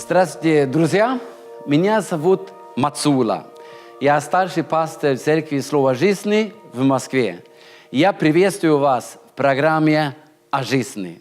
Здравствуйте, друзья! Меня зовут Мацула. Я старший пастор Церкви Слова Жизни в Москве. Я приветствую вас в программе «О жизни».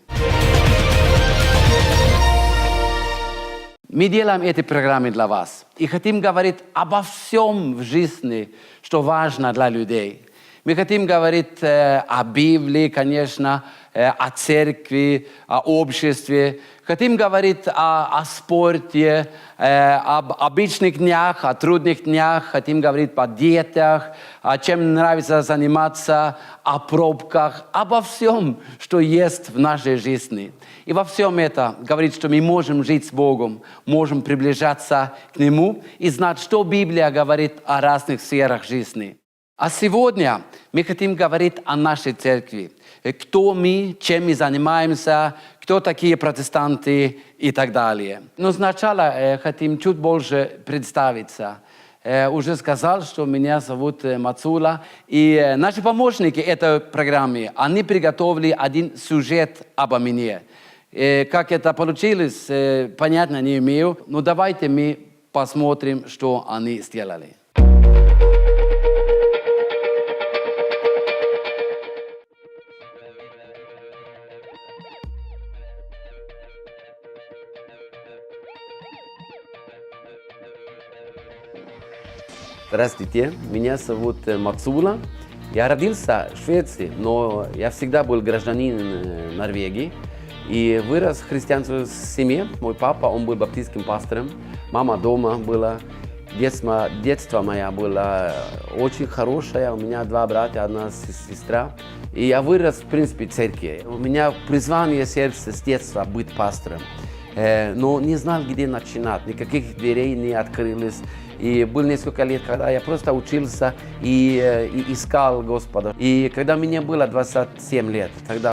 Мы делаем эти программы для вас и хотим говорить обо всем в жизни, что важно для людей. Мы хотим говорить о Библии, конечно, о церкви, о обществе. Хотим говорить о спорте, об обычных днях, о трудных днях. Хотим говорить о детях, о чем нравится заниматься, о пробках, обо всем, что есть в нашей жизни. И во всем это говорит, что мы можем жить с Богом, можем приближаться к Нему и знать, что Библия говорит о разных сферах жизни. А сегодня мы хотим говорить о нашей церкви. Кто мы, чем мы занимаемся, кто такие протестанты и так далее. Но сначала хотим чуть больше представиться. Уже сказал, что меня зовут Мацула. И наши помощники этой программы, они приготовили один сюжет обо мне. Как это получилось, понятно не имею. Но давайте мы посмотрим, что они сделали. Здравствуйте, меня зовут Мацула. Я родился в Швеции, но я всегда был гражданином Норвегии и вырос в христианской семье. Мой папа, он был баптистским пастором, мама дома была. Детство мое было очень хорошее, у меня два брата, одна сестра. И я вырос, в принципе, в церкви. У меня призвание сердца с детства быть пастором. Но не знал, где начинать, никаких дверей не открылось. И было несколько лет, когда я просто учился и искал Господа. И когда мне было 27 лет, тогда